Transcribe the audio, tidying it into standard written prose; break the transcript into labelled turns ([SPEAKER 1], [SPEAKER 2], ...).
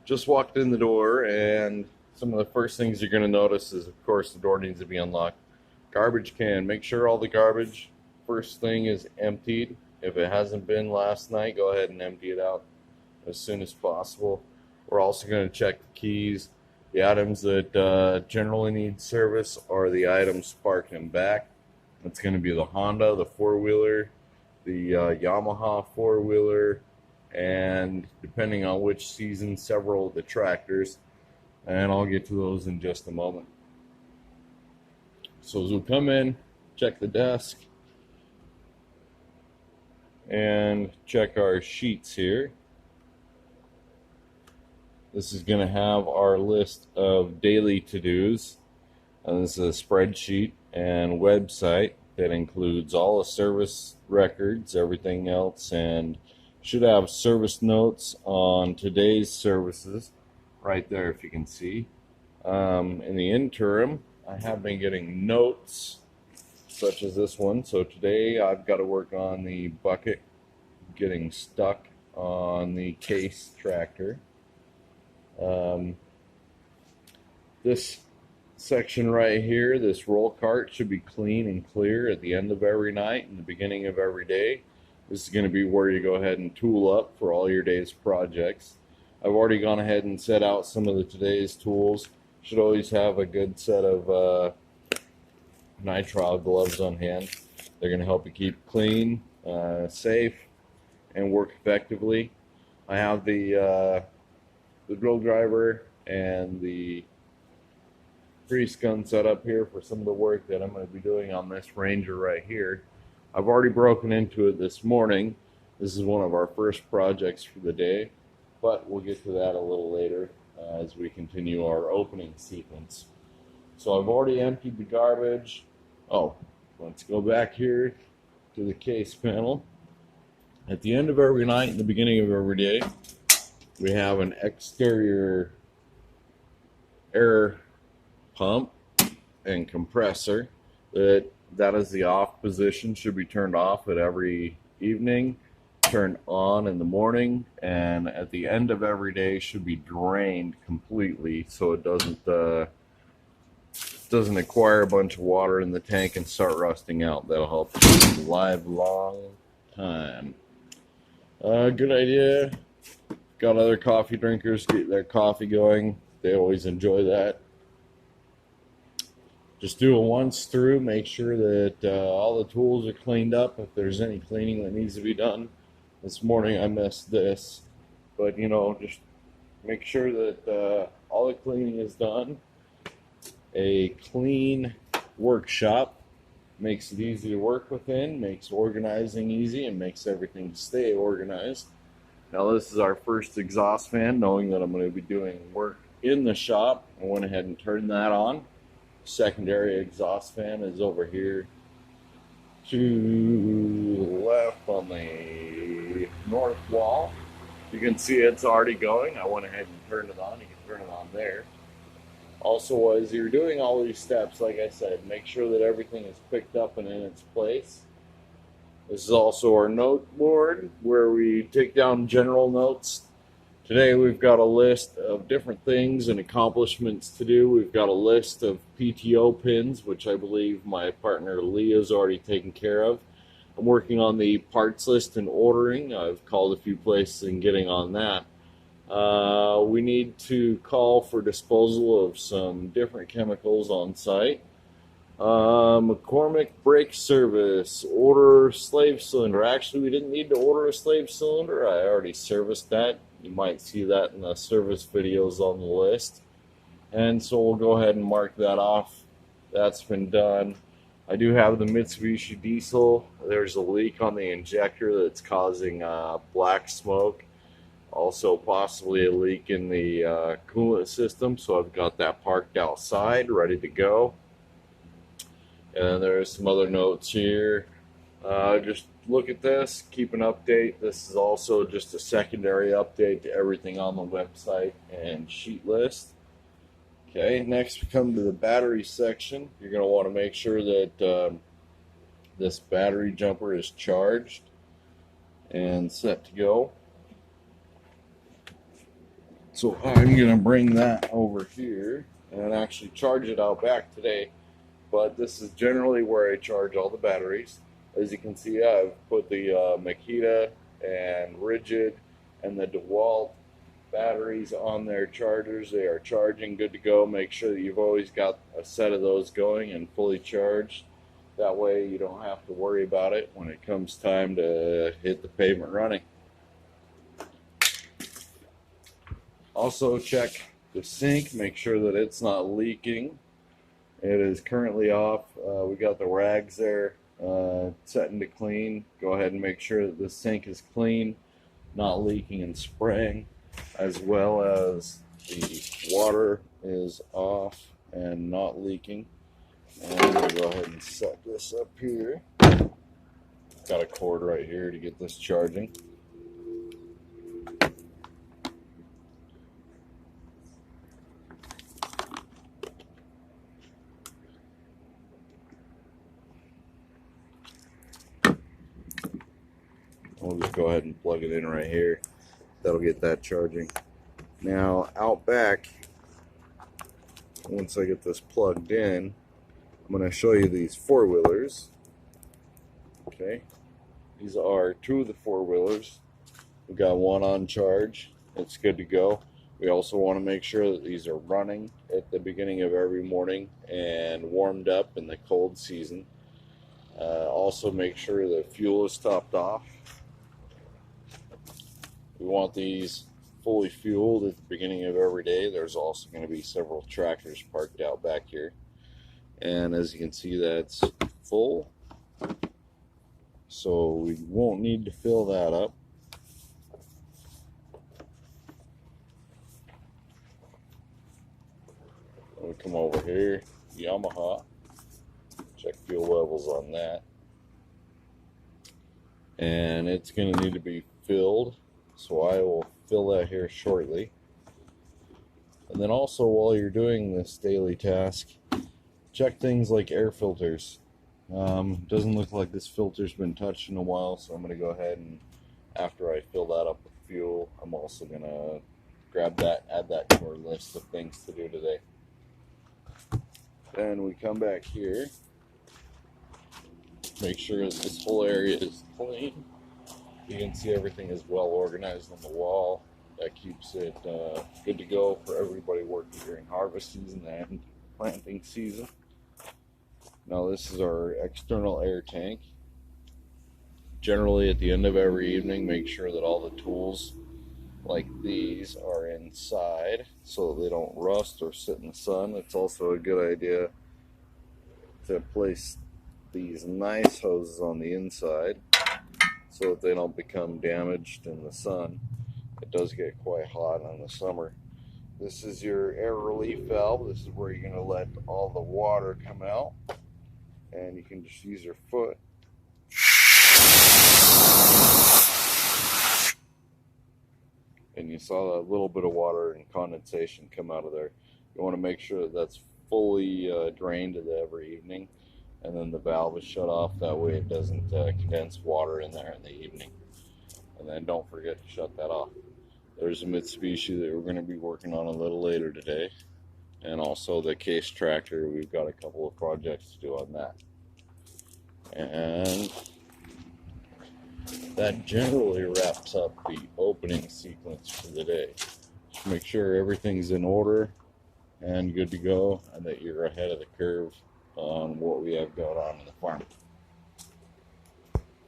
[SPEAKER 1] Just walked in the door, and some of the first things you're going to notice is, of course, the door needs to be unlocked. Garbage can. Make sure all the garbage, first thing, is emptied. If it hasn't been last night, go ahead and empty it out as soon as possible. We're also going to check the keys. The items that generally need service are the items parked in back. That's going to be the Honda, the four-wheeler, the Yamaha four-wheeler, and depending on which season, several of the tractors. And I'll get to those in just a moment. So as we come in, check the desk, and check our sheets here. This is going to have our list of daily to-dos. And this is a spreadsheet and website that includes all the service records, everything else, and should have service notes on today's services right there, if you can see. In the interim, I have been getting notes such as this one. So today I've got to work on the bucket getting stuck on the case tractor. This section right here, this roll cart, should be clean and clear at the end of every night and the beginning of every day. This is going to be where you go ahead and tool up for all your day's projects. I've already gone ahead and set out some of the today's tools. Should always have a good set of nitrile gloves on hand. They're going to help you keep clean, safe, and work effectively. I have the drill driver and the grease gun set up here for some of the work that I'm going to be doing on this Ranger right here. I've already broken into it this morning. This is one of our first projects for the day, but we'll get to that a little later as we continue our opening sequence. So I've already emptied the garbage. Oh, let's go back here to the case panel. At the end of every night and the beginning of every day, we have an exterior air pump and compressor. That is the off position, should be turned off at every evening, turned on in the morning, and at the end of every day should be drained completely so it doesn't acquire a bunch of water in the tank and start rusting out. That'll help keep it alive a long time. Good idea. Got other coffee drinkers get their coffee going. They always enjoy that. Just do it once through. Make sure that all the tools are cleaned up if there's any cleaning that needs to be done. This morning I missed this, but just make sure that all the cleaning is done. A clean workshop makes it easy to work within, makes organizing easy, and makes everything stay organized. Now this is our first exhaust fan, knowing that I'm going to be doing work in the shop. I went ahead and turned that on. Secondary exhaust fan is over here to the left on the north wall. You can see it's already going. I went ahead and turned it on. You can turn it on there. Also, as you're doing all these steps, like I said, make sure that everything is picked up and in its place. This is also our note board where we take down general notes. Today we've got a list of different things and accomplishments to do. We've got a list of PTO pins, which I believe my partner Leah's already taken care of. I'm working on the parts list and ordering. I've called a few places and getting on that. We need to call for disposal of some different chemicals on site. McCormick brake service, order slave cylinder. Actually, we didn't need to order a slave cylinder. I already serviced that. You might see that in the service videos on the list. And so we'll go ahead and mark that off. That's been done. I do have the Mitsubishi diesel. There's a leak on the injector that's causing black smoke. Also possibly a leak in the coolant system. So I've got that parked outside, ready to go. And there's some other notes here. Just look at this, keep an update. This is also just a secondary update to everything on the website and sheet list. Okay, next we come to the battery section. You're going to want to make sure that this battery jumper is charged and set to go. So I'm gonna bring that over here and actually charge it out back today. But this is generally where I charge all the batteries. As you can see, I've put the Makita and Rigid and the DeWalt batteries on their chargers. They are charging, good to go. Make sure that you've always got a set of those going and fully charged. That way you don't have to worry about it when it comes time to hit the pavement running. Also check the sink, make sure that it's not leaking. It is currently off. We got the rags there setting to clean. Go ahead and make sure that the sink is clean, not leaking and spraying, as well as the water is off and not leaking. And I'm going to go ahead and set this up here. Got a cord right here to get this charging. We'll just go ahead and plug it in right here. That'll get that charging. Now out back, once I get this plugged in, I'm going to show you these four-wheelers. Okay, these are two of the four-wheelers. We've got one on charge. It's good to go. We also want to make sure that these are running at the beginning of every morning and warmed up in the cold season. Also make sure the fuel is topped off. We want these fully fueled at the beginning of every day. There's also going to be several tractors parked out back here. And as you can see, that's full. So we won't need to fill that up. We come over here, Yamaha, check fuel levels on that. And it's going to need to be filled. So I will fill that here shortly. And then also while you're doing this daily task, check things like air filters. Doesn't look like this filter's been touched in a while, so I'm going to go ahead and after I fill that up with fuel, I'm also going to grab that, add that to our list of things to do today. Then we come back here, make sure that this whole area is clean. You can see everything is well organized on the wall. That keeps it good to go for everybody working during harvest season and planting season. Now this is our external air tank. Generally at the end of every evening, make sure that all the tools like these are inside so that they don't rust or sit in the sun. It's also a good idea to place these nice hoses on the inside so that they don't become damaged in the sun. It does get quite hot in the summer. This is your air relief valve. This is where you're going to let all the water come out, and you can just use your foot. And you saw a little bit of water and condensation come out of there. You want to make sure that that's fully drained every evening, and then the valve is shut off. That way it doesn't condense water in there in the evening. And then don't forget to shut that off. There's a Mitsubishi that we're going to be working on a little later today, and also the case tractor. We've got a couple of projects to do on that. And that generally wraps up the opening sequence for the day. Just make sure everything's in order and good to go, and that you're ahead of the curve on what we have going on in the farm.